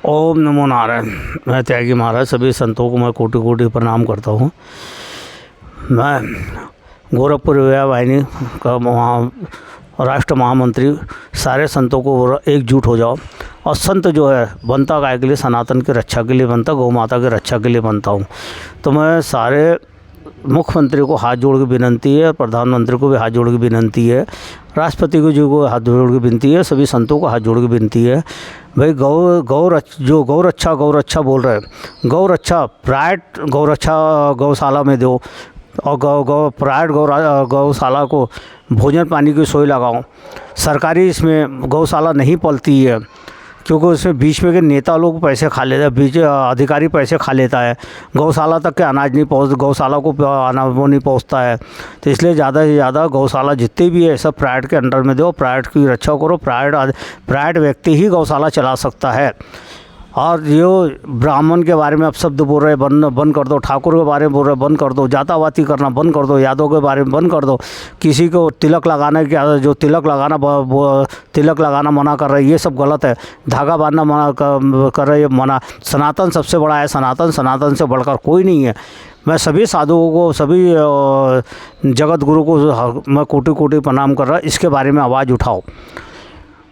ओम नमो नारायण। मैं त्यागी महाराज सभी संतों को मैं कोटि कोटि प्रणाम करता हूँ। मैं गोरखपुर विवाह वाहिनी का राष्ट्र महामंत्री, सारे संतों को एकजुट हो जाओ। और संत जो है बनता गाय के लिए, सनातन की रक्षा के लिए बनता, गौ माता की रक्षा के लिए बनता हूँ। तो मैं सारे मुख्यमंत्री को हाथ जोड़ के विनंती है, प्रधानमंत्री को भी हाथ जोड़ के विनंती है, राष्ट्रपति को जो को हाथ जोड़ के विनती है, सभी संतों को हाथ जोड़ के विनती है। भाई गौ रक्षा बोल रहे हैं, गौ रक्षा प्राइवेट गौ रक्षा गौशाला में दो, और प्राइवेट गौशाला को भोजन पानी की सोई लगाओ। सरकारी इसमें गौशाला नहीं पलती है, क्योंकि उसमें बीच में के नेता लोग पैसे खा लेते हैं, बीच अधिकारी पैसे खा लेता है, गौशाला तक के अनाज नहीं पहुँच, गौशाला को अनाज वो नहीं पहुँचता है। तो इसलिए ज़्यादा से ज़्यादा गौशाला जितने भी है सब प्राइवेट के अंडर में दो, प्राइवेट की रक्षा करो। प्राइवेट व्यक्ति ही गौशाला चला सकता है। और जो ब्राह्मण के बारे में आप शब्द बोल रहे बंद कर दो, ठाकुर के बारे में बोल रहे बंद कर दो, जातावाती करना बंद कर दो, यादव के बारे में बंद कर दो। किसी को तिलक लगाना जो तिलक लगाना मना कर रहे हैं, ये सब गलत है। धागा बांधना मना कर रहे हैं, मना। सनातन सबसे बड़ा है, सनातन से बढ़कर कोई नहीं है। मैं सभी साधुओं को, सभी जगत गुरु को मैं कोटि कोटि प्रणाम कर रहा। इसके बारे में आवाज़ उठाओ।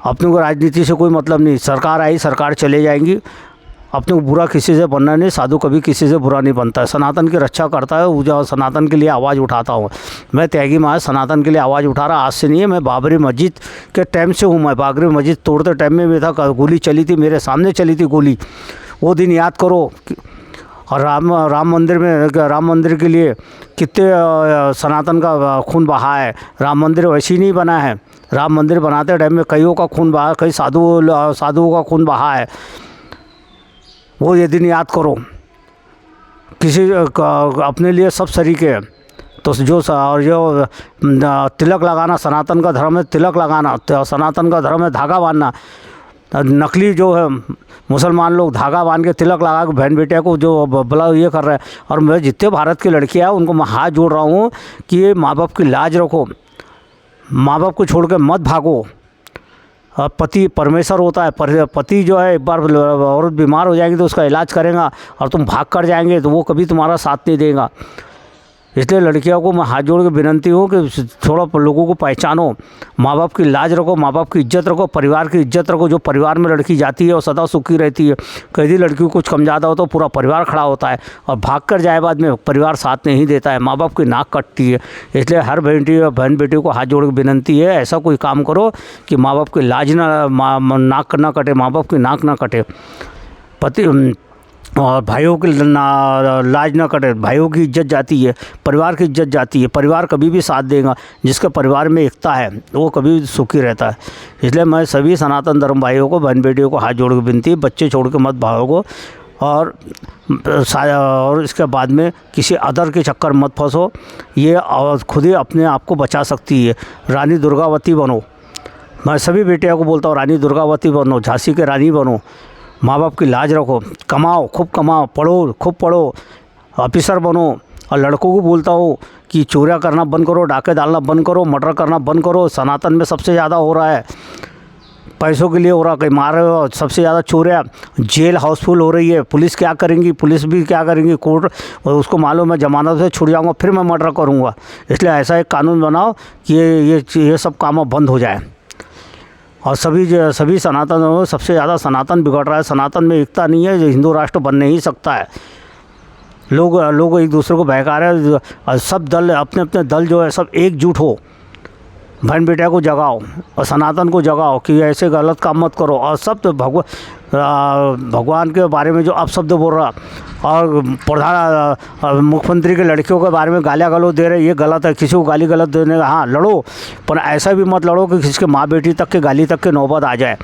अपने को राजनीति से कोई मतलब नहीं, सरकार आई, सरकार चले जाएंगी। अपने को बुरा किसी से बनना नहीं, साधु कभी किसी से बुरा नहीं बनता है। सनातन की रक्षा करता है, वो सनातन के लिए आवाज़ उठाता हूँ। मैं त्यागी महाराज सनातन के लिए आवाज़ उठा रहा, आज से नहीं है। मैं बाबरी मस्जिद के टाइम से हूँ। मैं बाबरी मस्जिद तोड़ते टाइम में भी था, गोली चली थी, मेरे सामने चली थी गोली। वो दिन याद करो। और राम मंदिर के लिए कितने सनातन का खून बहा है। राम मंदिर वैसे ही नहीं बना है। राम मंदिर बनाते टाइम में कईयों का खून बहा, कई साधुओं का खून बहा है। वो ये दिन याद करो। किसी अपने लिए सब सरीके हैं। तो जो तिलक लगाना सनातन का धर्म है, तिलक लगाना सनातन का धर्म है, धागा बांधना। नकली जो है मुसलमान लोग धागा बांध के तिलक लगा के बहन बेटिया को जो भला ये कर रहे हैं। और मैं जितने भारत की लड़कियां हैं उनको मैं हाथ जोड़ रहा हूँ कि ये माँ बाप की लाज रखो, माँ बाप को छोड़ के मत भागो। पति परमेश्वर होता है। पति जो है, एक बार औरत बीमार हो जाएगी तो उसका इलाज करेगा, और तुम भाग कर जाएंगे तो वो कभी तुम्हारा साथ नहीं देगा। इसलिए लड़कियों को मैं हाथ जोड़ के विनंती हूँ कि थोड़ा लोगों को पहचानो, माँ बाप की लाज रखो, माँ बाप की इज्जत रखो, परिवार की इज्जत रखो। जो परिवार में लड़की जाती है वो सदा सुखी रहती है। कहीं लड़की को कुछ कम ज़्यादा हो तो पूरा परिवार खड़ा होता है, और भाग कर जाए बाद में परिवार साथ नहीं देता है, माँ बाप की नाक कटती है। इसलिए हर बहन बेटी को हाथ जोड़ के विनंती है, ऐसा कोई काम करो कि माँ बाप की लाज नाक ना कटे, माँ बाप की नाक ना कटे, पति और भाइयों की लाज ना कटे। भाइयों की इज्जत जाती है, परिवार की इज्जत जाती है। परिवार कभी भी साथ देगा, जिसके परिवार में एकता है वो कभी सुखी रहता है। इसलिए मैं सभी सनातन धर्म भाइयों को, बहन बेटियों को हाथ जोड़ के विनती है, बच्चे छोड़ के मत भागो। और इसके बाद में किसी अदर के चक्कर मत फंसो। ये खुद ही अपने आप को बचा सकती है। रानी दुर्गावती बनो। मैं सभी बेटियों को बोलता हूँ, रानी दुर्गावती बनो, झांसी के रानी बनो। माँ बाप की लाज रखो, कमाओ, खूब कमाओ, पढ़ो, खूब पढ़ो, ऑफिसर बनो। और लड़कों को बोलता हूँ कि चोरियाँ करना बंद करो, डाके डालना बंद करो, मर्डर करना बंद करो। सनातन में सबसे ज़्यादा हो रहा है, पैसों के लिए हो रहा है। कहीं मार रहे हो, सबसे ज़्यादा चोरियाँ, जेल हाउसफुल हो रही है। पुलिस क्या करेंगी? पुलिस भी क्या करेंगी? कोर्ट उसको मालूम है जमानत से छूट जाऊँगा फिर मैं मर्डर करूँगा। इसलिए ऐसा एक कानून बनाओ कि ये सब काम अब बंद हो जाए। और सभी सनातन, सबसे ज़्यादा सनातन बिगड़ रहा है। सनातन में एकता नहीं है, जो हिंदू राष्ट्र बनने ही सकता है। लोग एक दूसरे को बहका रहे हैं। सब दल, अपने अपने दल जो है सब एकजुट हो, बहन बेटिया को जगाओ और सनातन को जगाओ कि ऐसे गलत काम मत करो। और सब तो भगवान के बारे में जो अपशब्द बोल रहा, और मुख्यमंत्री के लड़कियों के बारे में गालियाँ गलौज दे रहे, ये गलत है। किसी को गाली गलत देने का, हाँ लड़ो, पर ऐसा भी मत लड़ो कि किसी के माँ बेटी तक के गाली तक के नौबत आ जाए।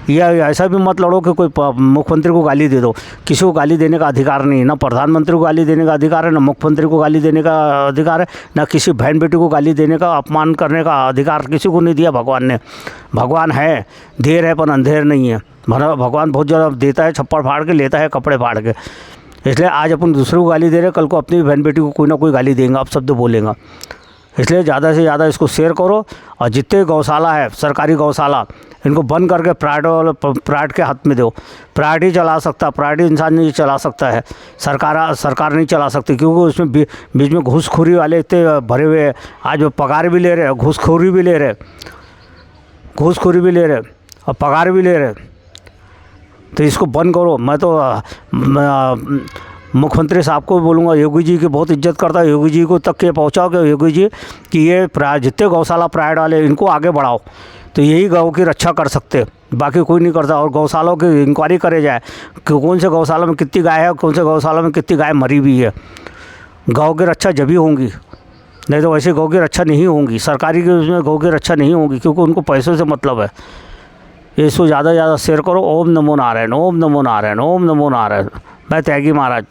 या ऐसा भी मत लड़ो कि कोई मुख्यमंत्री को गाली दे दो। किसी को गाली देने का अधिकार नहीं, ना प्रधानमंत्री को गाली देने का अधिकार है, ना मुख्यमंत्री को गाली देने का अधिकार है, ना किसी बहन बेटी को गाली देने का, अपमान करने का अधिकार किसी को नहीं दिया भगवान ने। भगवान है, देर है पर अंधेर नहीं है। भगवान बहुत ज़्यादा देता है, छप्पड़ फाड़ के लेता है कपड़े फाड़ के। इसलिए आज अपन दूसरे को गाली दे रहे, कल को अपनी बहन बेटी को कोई ना कोई गाली देंगे, आप शब्द बोलेंगे। इसलिए ज़्यादा से ज़्यादा इसको शेयर करो, और जितने गौशाला है सरकारी गौशाला इनको बंद करके प्राइवेट के हाथ में दो। प्राइवेट ही चला सकता, प्राइवेट इंसान नहीं चला सकता है, सरकार नहीं चला सकती, क्योंकि उसमें बीच में घूसखोरी वाले इतने भरे हुए हैं। आज वो पगार भी ले रहे हैं, घूसखोरी भी ले रहे और पगार भी ले रहे। तो इसको बंद करो। मैं तो मुख्यमंत्री साहब को बोलूँगा, योगी जी की बहुत इज्जत करता है, योगी जी को तक ये पहुँचाओ कि योगी जी कि ये जितने गौशाला प्राइवेट वाले इनको आगे बढ़ाओ, तो यही गौ की रक्षा कर सकते, बाकी कोई नहीं करता। और गौशालों की इंक्वायरी करे जाए कि कौन से गौशाला में कितनी गाय है, कौन से गौशाला में कितनी गाय मरी हुई है। गौ की रक्षा जब ही होंगी, नहीं तो वैसे गौ की रक्षा नहीं होंगी। सरकारी के उसमें गौ की रक्षा नहीं होगी, क्योंकि उनको पैसों से मतलब है। इसको ज़्यादा से ज़्यादा शेयर करो। ओम नमो नारायण, ओम नमो नारायण, ओम नमो नारायण। मैं त्यागी महाराज,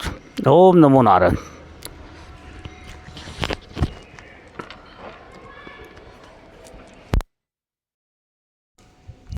ओम नमो नारायण।